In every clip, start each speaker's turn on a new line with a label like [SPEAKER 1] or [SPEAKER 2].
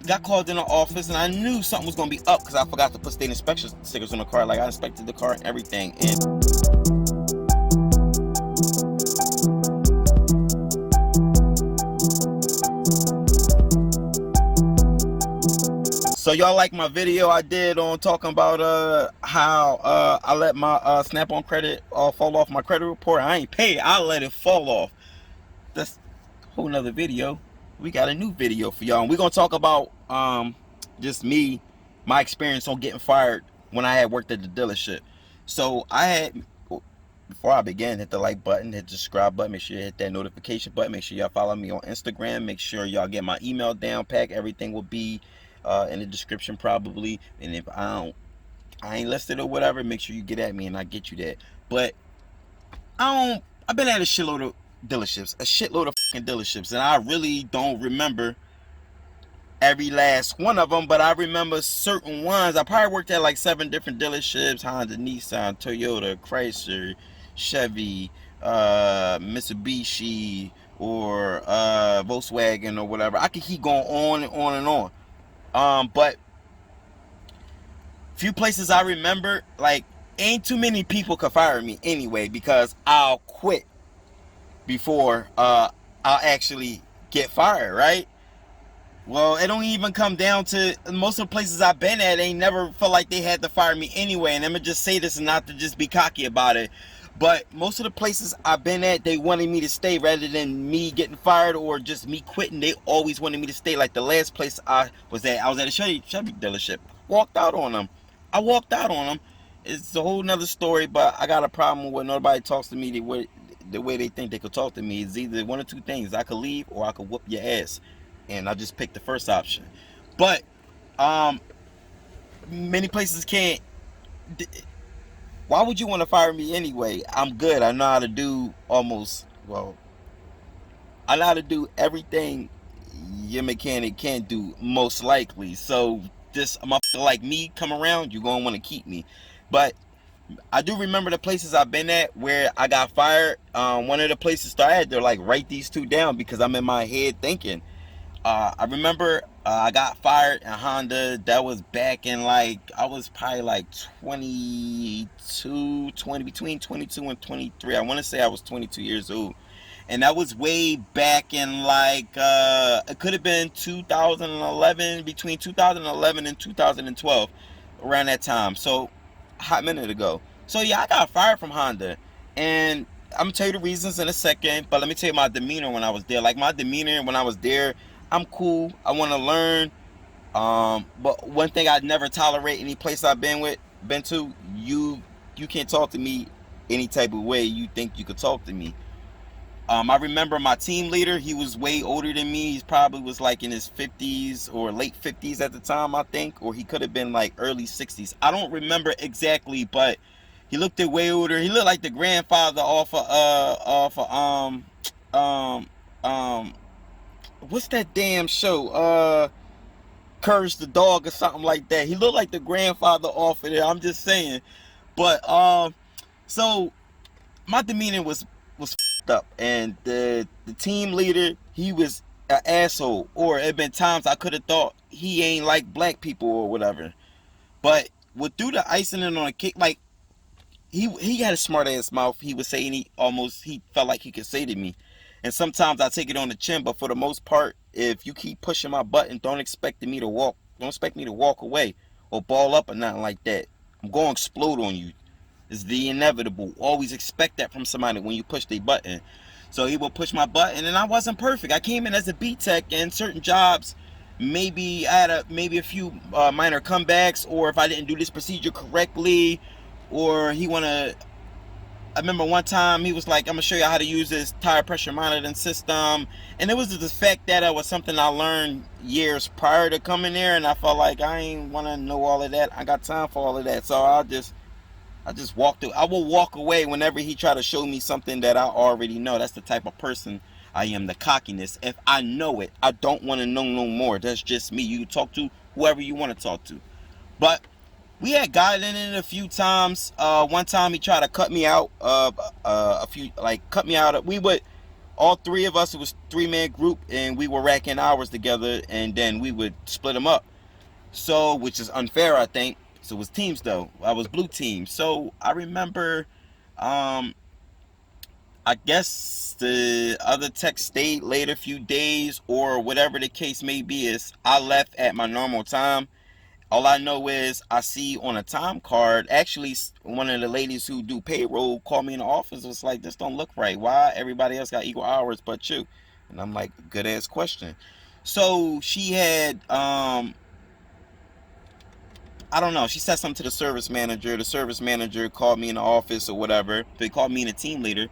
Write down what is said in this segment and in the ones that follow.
[SPEAKER 1] got called in the office, and I knew something was gonna be up because I forgot to put state inspection stickers on the car. Like I inspected the car and everything, and so y'all like my video I did on talking about how I let my Snap-on credit fall off my credit report. I ain't paid. I let it fall off. That's a whole nother video. We got a new video for y'all, and we're gonna talk about just me, my experience on getting fired when I had worked at the dealership. So I had, before I begin, hit the like button, hit the subscribe button, make sure you hit that notification button, make sure y'all follow me on Instagram, make sure y'all get my email down pack. Everything will be in the description probably, and if I ain't listed or whatever, make sure you get at me and I get you that. But I've been at a shitload of fucking dealerships, and I really don't remember every last one of them, but I remember certain ones. I probably worked at like 7 different dealerships: Honda, Nissan, Toyota, Chrysler, Chevy, Mitsubishi, or Volkswagen, or whatever. I could keep going on and on and on. But few places I remember, like, ain't too many people could fire me anyway, because I'll quit before I'll actually get fired, right? Well, it don't even come down to, most of the places I've been at ain't never felt like they had to fire me anyway. And I'm gonna just say this and not to just be cocky about it, but most of the places I've been at, they wanted me to stay rather than me getting fired or just me quitting. They always wanted me to stay. Like the last place I was at a Chevy dealership. Walked out on them. It's a whole nother story, but I got a problem with nobody talks to me the way they think they could talk to me. It's either one or two things: I could leave or I could whoop your ass. And I just picked the first option. But many places can't. Why would you want to fire me anyway? I'm good. I know how to do I know how to do everything your mechanic can't do, most likely. So this motherfucker like me come around, you gonna want to keep me. But I do remember the places I've been at where I got fired. One of the places I had, they're like, write these two down, because I'm in my head thinking. I remember I got fired in Honda. That was back in, like, I was probably like 20, between 22 and 23. I want to say I was 22 years old. And that was way back in, like, it could have been 2011, between 2011 and 2012, around that time. So, a hot minute ago. So, yeah, I got fired from Honda. And I'm going to tell you the reasons in a second, but let me tell you my demeanor when I was there. Like, my demeanor when I was there, I'm cool. I want to learn. But one thing I'd never tolerate any place I've been to, you can't talk to me any type of way you think you could talk to me. I remember my team leader, he was way older than me. He probably was like in his 50s or late 50s at the time, I think. Or he could have been like early 60s. I don't remember exactly, but he looked way older. He looked like the grandfather off of what's that damn show? Courage the Dog or something like that. He looked like the grandfather off of there. I'm just saying. But so my demeanor was f***ed up, and the team leader, he was an asshole. Or it been times I could have thought he ain't like black people or whatever. But through the icing on a cake, like he had a smart ass mouth. He was saying he felt like he could say to me. And sometimes I take it on the chin, but for the most part, if you keep pushing my button, don't expect me to walk away or ball up or nothing like that. I'm going to explode on you. It's the inevitable. Always expect that from somebody when you push their button. So he would push my button, and I wasn't perfect. I came in as a B-Tech, and certain jobs, maybe I had a few minor comebacks, or if I didn't do this procedure correctly, or I remember one time he was like, I'm going to show you how to use this tire pressure monitoring system. And it was the fact that it was something I learned years prior to coming there. And I felt like I ain't want to know all of that. I got time for all of that. So I just walked through. I will walk away whenever he try to show me something that I already know. That's the type of person I am, the cockiness. If I know it, I don't want to know no more. That's just me. You talk to whoever you want to talk to. But we had gotten in it a few times. One time he tried to cut me out. Cut me out. all three of us, it was 3-man group, and we were racking hours together, and then we would split them up. So, which is unfair, I think. So it was teams though. I was blue team. So I remember, um, I guess the other tech stayed late a few days, or whatever the case may be. Is I left at my normal time. All I know is I see on a time card, actually, one of the ladies who do payroll called me in the office. Was like, this don't look right. Why everybody else got equal hours but you? And I'm like, good ass question. So she had, I don't know, she said something to the service manager. The service manager called me in the office or whatever. They called me and the team leader,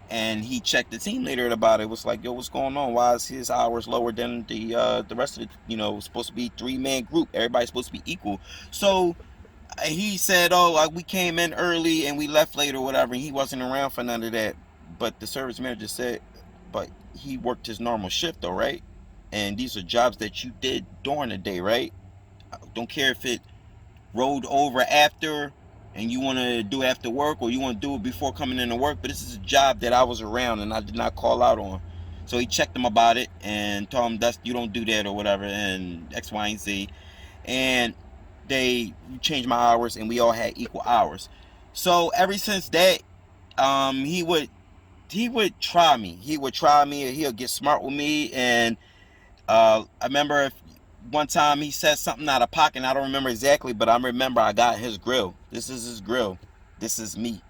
[SPEAKER 1] and he checked the team leader about it. It was like, yo, what's going on? Why is his hours lower than the rest of the, supposed to be 3-man group? Everybody's supposed to be equal. So he said, oh, we came in early and we left late or whatever. And he wasn't around for none of that. But the service manager said, but he worked his normal shift though, right? And these are jobs that you did during the day, right? I don't care if it rolled over after and you want to do after work, or you want to do it before coming into work, but this is a job that I was around and I did not call out on. So he checked him about it and told him, that's, you don't do that or whatever, and X, Y, and Z. And they changed my hours and we all had equal hours. So ever since that, he would try me. He'll get smart with me. And I remember one time he said something out of pocket, and I don't remember exactly, but I remember I got his grill. This is his grill. This is me.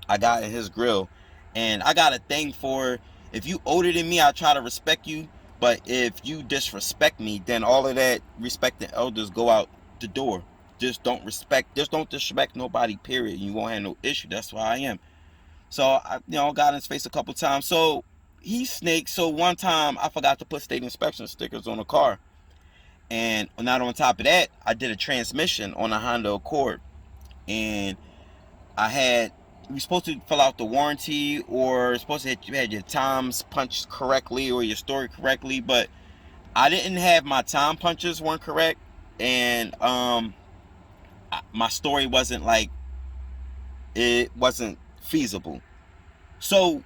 [SPEAKER 1] I got in his grill. And I got a thing for, if you older than me, I try to respect you. But if you disrespect me, then all of that respect and elders go out the door. Just don't disrespect nobody, period. You won't have no issue. That's why I am. So I, got in his face a couple times. So he snaked. So one time I forgot to put state inspection stickers on the car. And not on top of that, I did a transmission on a Honda Accord. And we were supposed to fill out the warranty, or supposed to you had your times punched correctly or your story correctly, but I didn't have my time punches weren't correct, and my story wasn't it wasn't feasible. So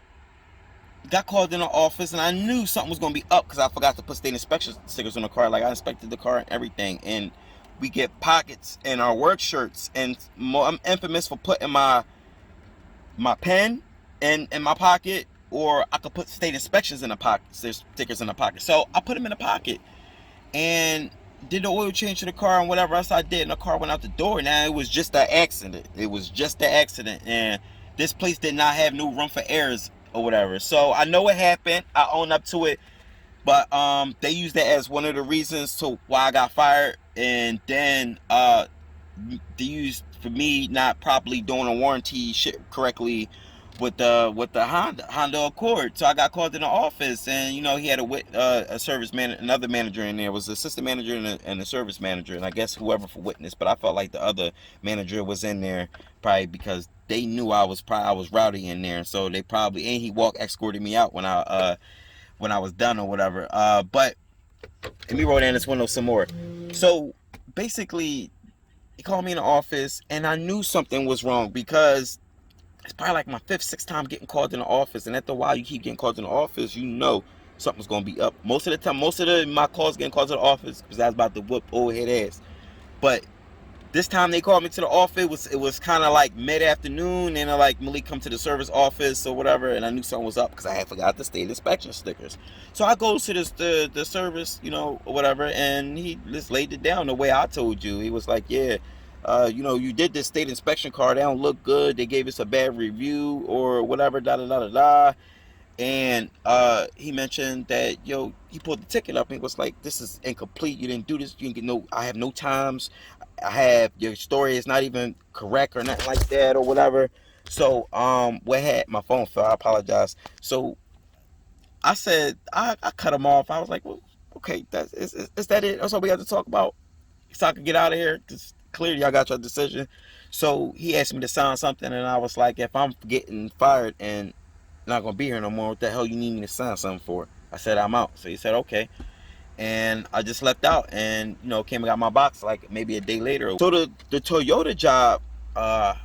[SPEAKER 1] got called in the office, and I knew something was gonna be up because I forgot to put state inspection stickers on the car. Like, I inspected the car and everything, and we get pockets in our work shirts, and I'm infamous for putting my pen in my pocket, or I could put state inspections in the pocket, stickers in the pocket. So I put them in the pocket and did the oil change to the car and whatever else I did, and the car went out the door. Now it was just an accident. And this place did not have no room for errors or whatever. So I know it happened. I own up to it. But they used that as one of the reasons to why I got fired. And then they used for me not properly doing a warranty shit correctly with the Honda Accord. So I got called in the office, and he had a service man, another manager in there. It was the assistant manager and the service manager, and I guess whoever for witness. But I felt like the other manager was in there probably because they knew I was rowdy in there. So they probably, and he escorted me out when I was done or whatever. But let me roll down this window some more. So basically, he called me in the office, and I knew something was wrong because it's probably like my 5th, 6th time getting called in the office. And after a while, you keep getting called in the office, something's going to be up. Most of the time, my calls getting called to the office because I was about to whoop old head ass. But this time they called me to the office. It was kind of like mid-afternoon, and they're like, Malik, come to the service office or whatever. And I knew something was up because I had forgot the state inspection stickers. So I go to the service, or whatever, and he just laid it down the way I told you. He was like, yeah, you did this state inspection card. They don't look good. They gave us a bad review or whatever, da da da da da. And he mentioned that, he pulled the ticket up and was like, this is incomplete. You didn't do this. You didn't get I have no times. I have, your story is not even correct or nothing like that or whatever. So my phone fell. I apologize. So I said, I cut him off. I was like, well, okay, is that it? That's all we have to talk about, so I can get out of here, because clearly y'all got your decision. So he asked me to sign something, and I was like, if I'm getting fired and not gonna be here no more, what the hell you need me to sign something for? I said, I'm out. So he said, okay. And I just left out and, came and got my box like maybe a day later. So the Toyota job, I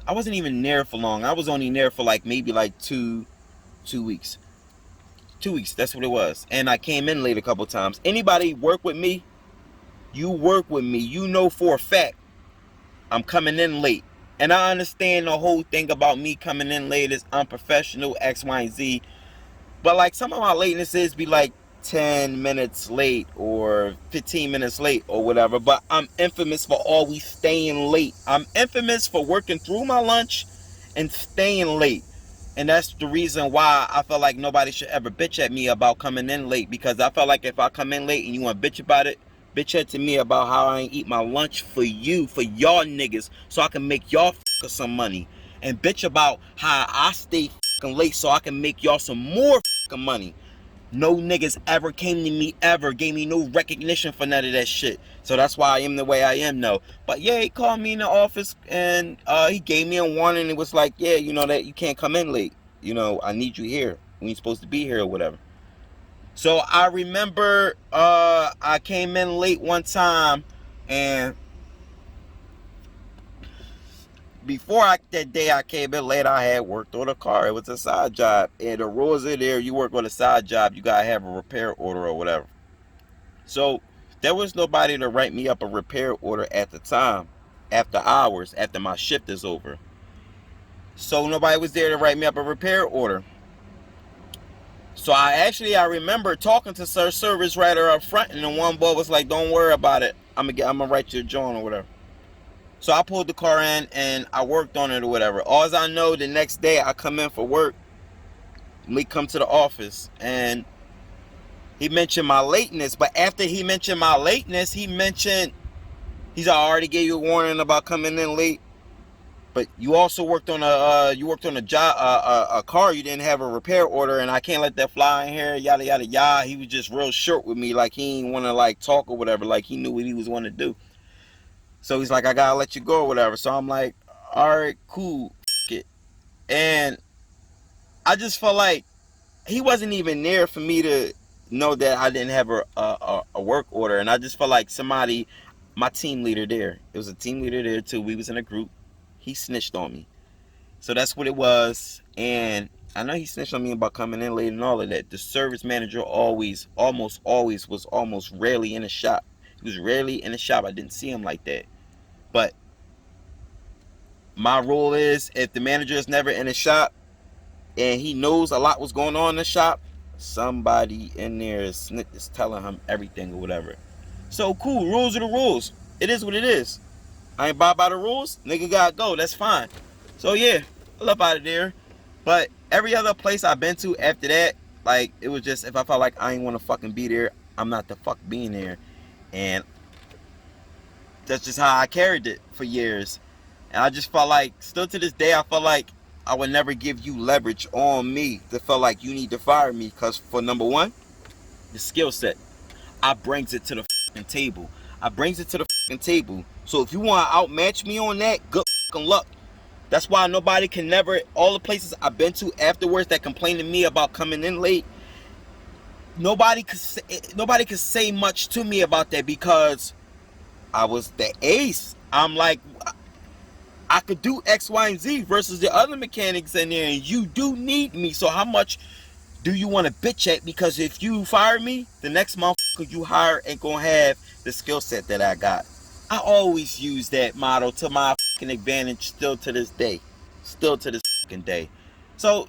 [SPEAKER 1] wasn't even there for long. I was only there for maybe 2 weeks. 2 weeks, that's what it was. And I came in late a couple times. Anybody work with me, you work with me, you know for a fact I'm coming in late. And I understand the whole thing about me coming in late is unprofessional, X, Y, and Z. But like some of my latenesses be like 10 minutes late or 15 minutes late or whatever. But I'm infamous for always staying late. I'm infamous for working through my lunch and staying late. And that's the reason why I feel like nobody should ever bitch at me about coming in late. Because I feel like if I come in late and you want to bitch about it, bitch at to me about how I ain't eat my lunch for you, for y'all niggas, so I can make y'all some money. And bitch about how I stay late so I can make y'all some more money. No niggas ever came to me, ever gave me no recognition for none of that shit. So that's why I am the way I am now. But yeah, he called me in the office and he gave me a warning. It was like, yeah, you know that you can't come in late. You know, I need you here. We ain't supposed to be here or whatever. So I remember I came in late one time, and before that day I came in late, I had worked on a car. It was a side job. And the rules in there, you work on a side job, you gotta have a repair order or whatever. So there was nobody to write me up a repair order at the time, after hours, after my shift is over. So nobody was there to write me up a repair order. So I remember talking to Sir Service Writer up front, and the one boy was like, "Don't worry about it. I'm gonna write you a joint or whatever." So I pulled the car in and I worked on it or whatever. All I know, the next day I come in for work. We come to the office and he mentioned my lateness. But after he mentioned my lateness, he's already gave you a warning about coming in late. But you also worked on a job, a car. You didn't have a repair order, and I can't let that fly in here. Yada yada yada. He was just real short with me, like he didn't want to like talk or whatever. Like he knew what he was wanting to do. So he's like, I gotta let you go or whatever. So I'm like, all right, cool, f it. And I just felt like he wasn't even there for me to know that I didn't have a work order. And I just felt like somebody, my team leader there, it was a team leader there too. We was in a group. He snitched on me. So that's what it was. And I know he snitched on me about coming in late and all of that. The service manager almost always was almost rarely in the shop. He was rarely in the shop. I didn't see him like that. But my rule is, if the manager is never in the shop and he knows a lot was going on in the shop, somebody in there is telling him everything or whatever. So cool, rules are the rules. It is what it is. I ain't by the rules, nigga gotta go, that's fine. So yeah, I left out of there. But every other place I've been to after that, like, it was just, if I felt like I ain't want to fucking be there, I'm not the fuck being there. And that's just how I carried it for years. And I just felt like, still to this day, I felt like I would never give you leverage on me to feel like you need to fire me. Because for number one, the skill set, I brings it to the fucking table. I brings it to the fucking table. So if you want to outmatch me on that, good fucking luck. That's why nobody can never, all the places I've been to afterwards that complain to me about coming in late, nobody could say much to me about that, because I was the ace. I'm like, I could do X, Y, and Z versus the other mechanics in there, and you do need me. So how much do you want to bitch at? Because if you fire me, the next motherfucker you hire ain't gonna have the skill set that I got. I always use that motto to my fucking advantage still to this day. Still to this fucking day. So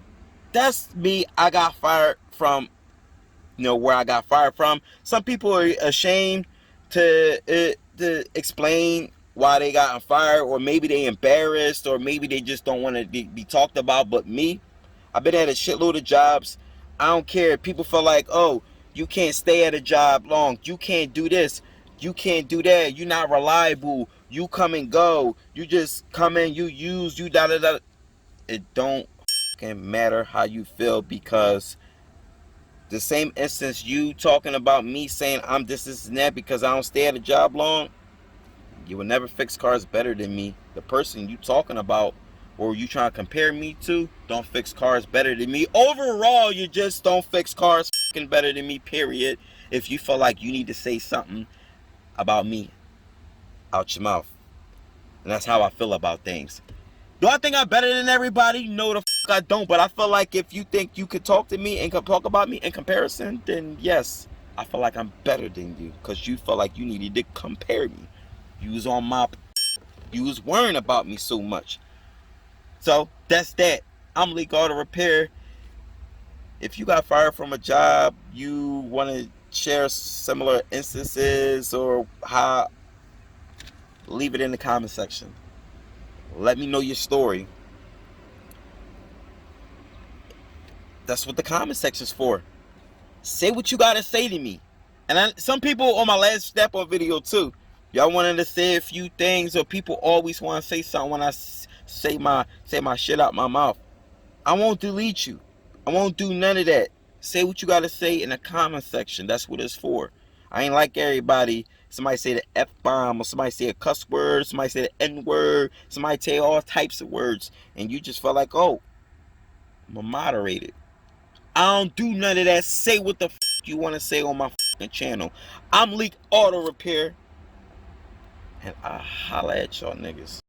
[SPEAKER 1] that's me. I got fired from, where I got fired from. Some people are ashamed to explain why they got fired, or maybe they embarrassed, or maybe they just don't want to be talked about. But me, I've been at a shitload of jobs. I don't care if people feel like, oh, you can't stay at a job long, you can't do this, you can't do that, you're not reliable, you come and go, you just come in, you use, you da da da. It don't fucking matter how you feel, because the same instance you talking about me saying I'm this and that because I don't stay at a job long, you will never fix cars better than me. The person you talking about, or you trying to compare me to, don't fix cars better than me. Overall, you just don't fix cars fucking better than me, period. If you feel like you need to say something about me out your mouth. And that's how I feel about things. Do I think I'm better than everybody? No, the fuck I don't. But I feel like if you think you could talk to me and could talk about me in comparison, then yes, I feel like I'm better than you, because you felt like you needed to compare me. You was on my, you was worrying about me so much. So that's that. I'm Leekautorepair. If you got fired from a job, you want to share similar instances or how, leave it in the comment section. Let me know your story. That's what the comment section's for. Say what you gotta say to me. And some people on my last step on video too, y'all wanted to say a few things, or people always want to say something when I say my shit out my mouth. I won't delete you. I won't do none of that. Say what you gotta say in the comment section. That's what it's for. I ain't like everybody. Somebody say the F-bomb, or somebody say a cuss word, somebody say the N-word, somebody say all types of words, and you just felt like, oh, I'm a moderated. I don't do none of that. Say what the f you want to say on my f***ing channel. I'm Leekautorepair, and I holla at y'all niggas.